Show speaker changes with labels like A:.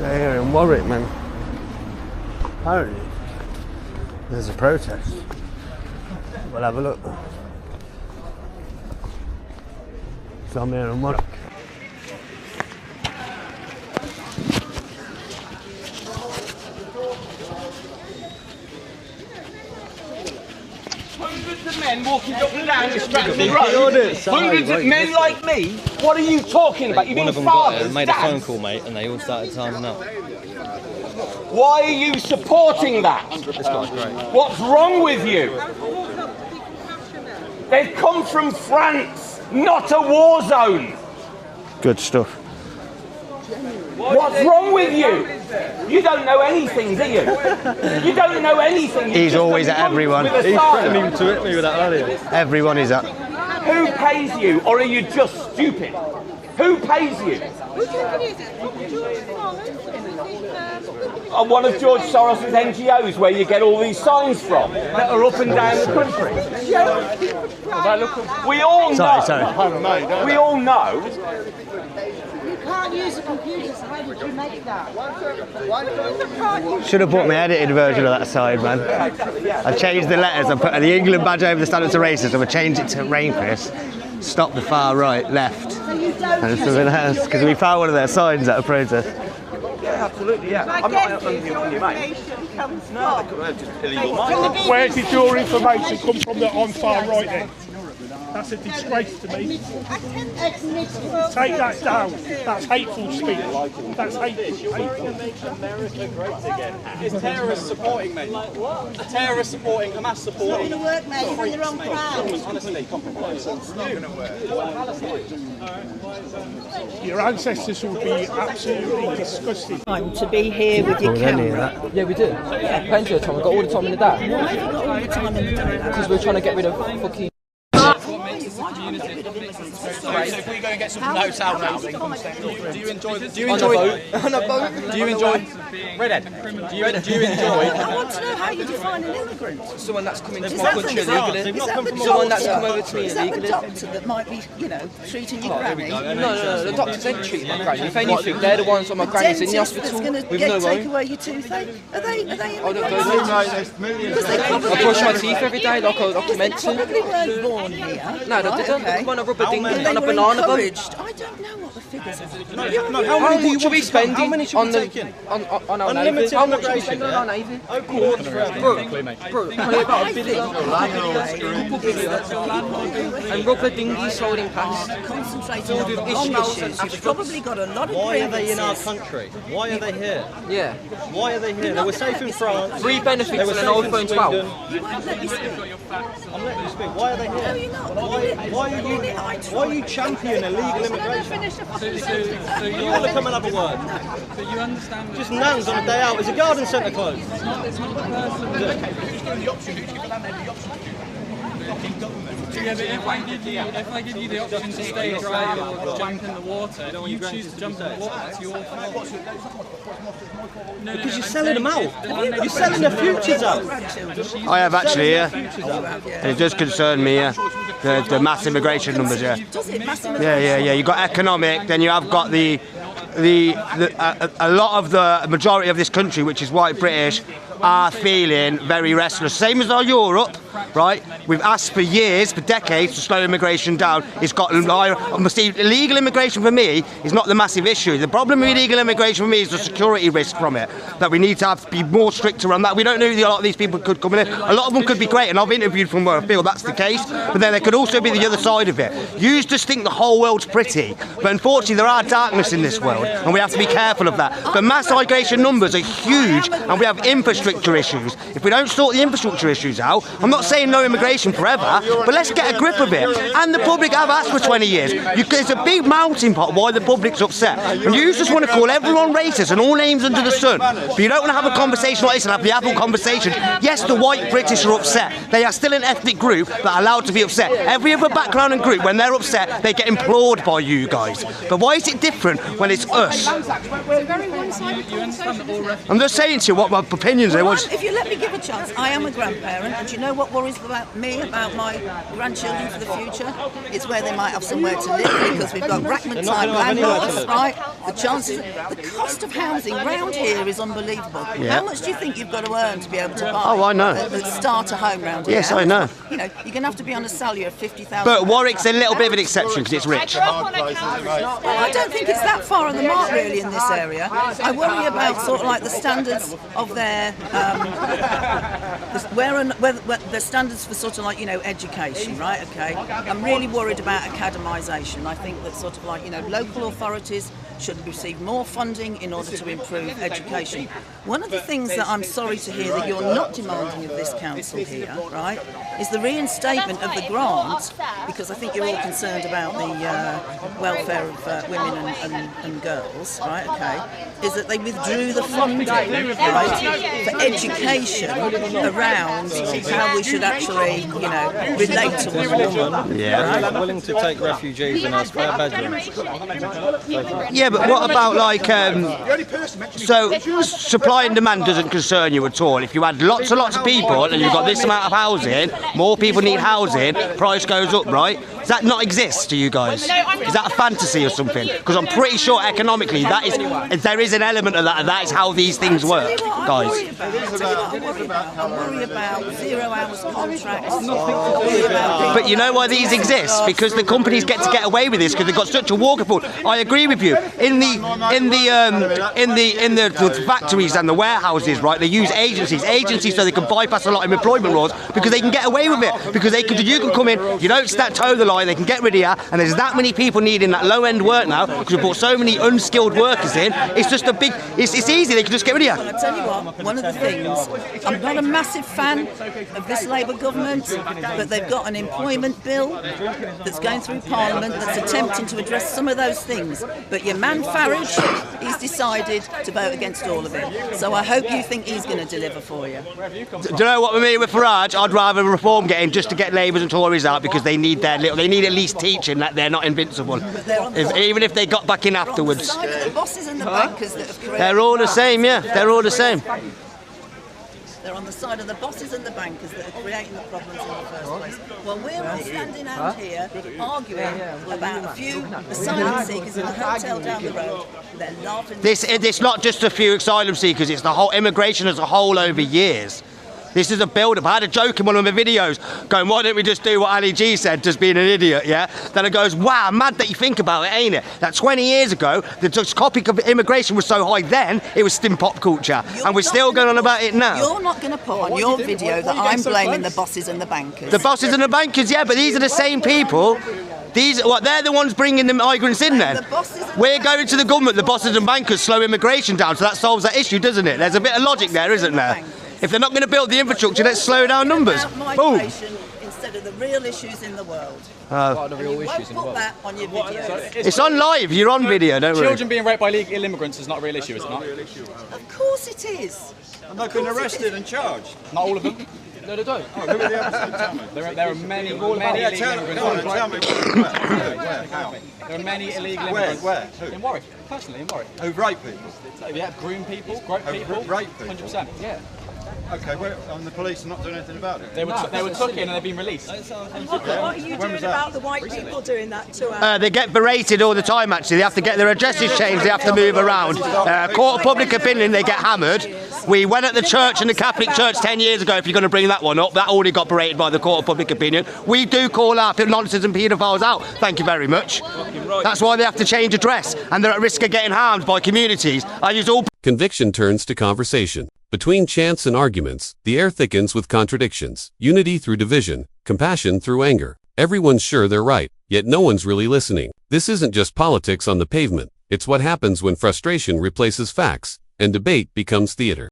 A: So here in Warwick, man, apparently there's a protest. We'll have a look. So I'm here in Warwick.
B: Hundreds of men walking up and down the Stratford Road. Hundreds of men like me. What are you talking about? You
C: One of them got it, made a phone call, mate, and they all started signing up.
B: Why are you supporting that?
C: This guy's great.
B: What's wrong with you? They've come from France, not a war zone.
A: Good stuff.
B: What's wrong with you? You don't know anything, do you? You don't know anything.
A: He's always at everyone.
C: He's threatening to hit me with that earlier.
A: Everyone is at.
B: Who pays you, or are you just stupid? Who pays you? One of George Soros' NGOs where you get all these signs from that are up and down the country. We all know. We all know.
D: You can't use a computer, so how did you make that?
A: Should have bought my edited version of that side, man. I changed the letters. I put the England badge over the standards of racism. I changed it to rapists. Stop the far right, left. Because we found one of their signs at a protest.
B: Yeah, absolutely, yeah.
D: I guess your information comes from.
E: Where did your information come from that I'm far right then? That's a disgrace to me. Take that down. That's hateful speech. That's hateful speech.
C: America great again. Is terrorists supporting me? Like what? Terrorists supporting, Hamas supporting.
D: It's not going to work, mate. You're in the wrong crowd.
C: Honestly, compromise. It's not going to work.
E: Your ancestors will be absolutely disgusted.
D: Time to be here with your camera.
F: Yeah, we do. Yeah. Plenty of time. We've got all the time in the day.
D: Why have you got all the time in the day?
F: Because we're trying to get rid of fucking...
C: So if we go and get some notes out now, then come stay. Do you enjoy? Do you
F: On
C: enjoy?
F: a boat.
C: Do you enjoy? Redhead. Do you enjoy?
D: I want to know how you define an immigrant.
F: Someone that's come into
D: Is
F: my
D: that
F: country
D: the
F: illegally.
D: Someone
F: that's come over to me
D: Is that the
F: illegally.
D: doctor that might be, you know, treating your granny?
F: No, the doctors ain't treating my granny. If anything, they're the ones on my granny's in the hospital with no
D: take
F: home.
D: away your toothache? Are they immigrants?
F: I don't go I brush my teeth every day like I meant
D: They
F: to.
D: probably weren't born here.
F: No, they didn't. They come on a rubber dinghy
D: They
F: on a
D: were
F: banana boat.
D: encouraged. I don't know what the figures are.
C: How many do you
F: Should we spend
C: How many should
F: on
C: we
F: the
C: take in?
F: on our navy?
C: Unlimited
F: How much should we
C: immigration,
F: spend on our navy?
C: Bro,
F: Probably about $1 billion. And rubber dinghies floating past.
D: Concentrating on the wrong issues. You've probably got a lot of
C: why are they in our
D: grievances.
C: country? Why are they here?
F: Yeah.
C: Why are they here? They were safe in France.
F: Free benefits
C: They were
F: and an
C: safe in
F: iPhone
C: Sweden.
F: 12.
D: You won't let me speak.
C: I'm letting you speak. Why are they
D: No,
C: here?
D: you're not.
C: Why are you championing illegal immigration? You want to come and have a word?
G: So you understand
C: Just nans on a day out. Is a garden centre closed?
G: it's not the person. Yeah, but if I give you the option to stay dry or jump in the water, you choose to jump in the water, it's your fault.
C: Because you're selling them out. You're selling their futures out.
A: I have actually, yeah. It does concern me, yeah. The mass immigration numbers, yeah.
D: Does it massive?
A: Yeah. You've got economic, then you have got a lot of the majority of this country, which is white British, are feeling very restless. Same as our Europe, right? We've asked for years, for decades, to slow immigration down. It's got illegal immigration for me is not the massive issue. The problem with illegal immigration for me is the security risk from it. That we need to be more stricter on that. We don't know who a lot of these people could come in. A lot of them could be great, and I've interviewed from where I feel that's the case. But then there could also be the other side of it. You just think the whole world's pretty, but unfortunately there are darkness in this world, and we have to be careful of that. The mass migration numbers are huge, and we have infrastructure issues. If we don't sort the infrastructure issues out, I'm not saying no immigration forever, but let's get a grip of it. And the public have asked for 20 years. There's a big melting pot why the public's upset. And you just want to call everyone racist and all names under the sun. But you don't want to have a conversation like this and have the adult conversation. Yes, the white British are upset. They are still an ethnic group that are allowed to be upset. Every other background and group, when they're upset, they get implored by you guys. But why is it different when it's us?
D: conversation.
A: I'm just saying to you what my opinions are.
D: If you let me give a chance, I am a grandparent, and you know what we're
H: worries about me, about my grandchildren for the future. It's where they might have somewhere to live because we've got Rackman-type landlords, right? The cost of housing round here is unbelievable.
A: Yeah.
H: How much do you think you've got to earn to be able to buy?
A: Oh, I know.
H: Start a home round here?
A: Yes, I know.
H: You know, you're going to have to be on a salary of £50,000.
A: But Warwick's a little bit of an exception because it's rich.
H: I don't think it's that far on the mark really in this area. I worry about sort of like the standards of their the standards for sort of like, you know, education, right? Okay. I'm really worried about academisation. I think that sort of like, you know, local authorities should receive more funding in order to improve education. One of the things that I'm sorry to hear that you're not demanding of this council here, right, is the reinstatement of the grant, because I think you're all concerned about the welfare of women and girls, right, okay, is that they withdrew the funding, right, for education around how we should actually, you know, relate to one another.
A: Yeah.
C: I'm willing to take refugees in our spare bedrooms.
A: Yeah, but what about like, so supply and demand doesn't concern you at all. If you had lots and lots of people and you've got this amount of housing, more people need housing, price goes up, right? Does that not exist to you guys? Is that a fantasy or something? Because I'm pretty sure economically there is an element of that, and that is how these things work, guys.
H: I worry about 0 hours contracts.
A: But you know why these exist? Because the companies get to get away with this because they've got such a walkable. I agree with you. In the factories and the warehouses, right? They use agencies so they can bypass a lot of employment laws because they can get away with it. Because you can come in, you don't toe the line, they can get rid of you, and there's that many people needing that low-end work now because we've brought so many unskilled workers in. It's just a big. It's easy. They can just get rid of you.
H: I tell you what, one of the things, I'm not a massive fan of this Labour government, but they've got an employment bill that's going through Parliament that's attempting to address some of those things. But your man Farage, he's decided to vote against all of it. So I hope you think he's going to deliver for you.
A: Do you know what I mean with Farage? I'd rather reform get in just to get Labours and Tories out because they need they need at least teaching that they're not invincible. Even if they got back in afterwards.
H: The bosses and the bankers that have created
A: They're all the same, yeah. They're all the same.
H: They're on the side of the bosses and the bankers that are creating the problems in the first place. Well, we're all standing out here arguing about a few asylum seekers in a hotel down the road. They're laughing.
A: It's not just a few asylum seekers, it's the whole immigration as a whole over years. This is a build-up. I had a joke in one of my videos going, why don't we just do what Ali G said, just being an idiot, yeah? Then it goes, wow, mad that you think about it, ain't it? That 20 years ago, the topic of immigration was so high then, it was stim pop culture. And we're still going on about it now.
H: You're not going to put on your video that I'm blaming the bosses and the bankers.
A: The bosses and the bankers, yeah, but these are the same people. They're the ones bringing the migrants in then. We're going to the government, the bosses and bankers slow immigration down, so that solves that issue, doesn't it? There's a bit of logic there, isn't there? If they're not going to build the infrastructure, let's slow down numbers. Boom.
H: Instead of the real issues in the world.
F: What are the real issues in the world?
H: That on your videos.
A: It's on live, you're on video, don't worry.
I: Children being raped by illegal immigrants is not a real issue, is it not?
H: Of course it is.
C: And they've been arrested and charged.
I: Not all of them.
F: No, they don't.
C: Oh, who are the others? Tell me.
I: There are many illegal immigrants.
C: Tell me where, how?
I: There are many illegal immigrants.
C: Where? Who?
I: In Warwick, personally, in Warwick.
C: Who rape people?
I: Yeah, groom people, grope people.
C: Rape people?
I: 100%, yeah.
C: Okay, and the police are not doing anything about it?
I: They were took in and they've been released.
J: What are you doing about the white people doing that to us?
A: They get berated all the time, actually. They have to get their addresses changed, they have to move around. Court of public opinion, they get hammered. We went at the church and the Catholic Church 10 years ago, if you're going to bring that one up. That already got berated by the Court of Public Opinion. We do call our nonsense and paedophiles out. Thank you very much. That's why they have to change address, and they're at risk of getting harmed by communities.
K: Conviction turns to conversation. Between chants and arguments, the air thickens with contradictions, unity through division, compassion through anger. Everyone's sure they're right, yet no one's really listening. This isn't just politics on the pavement. It's what happens when frustration replaces facts, and debate becomes theater.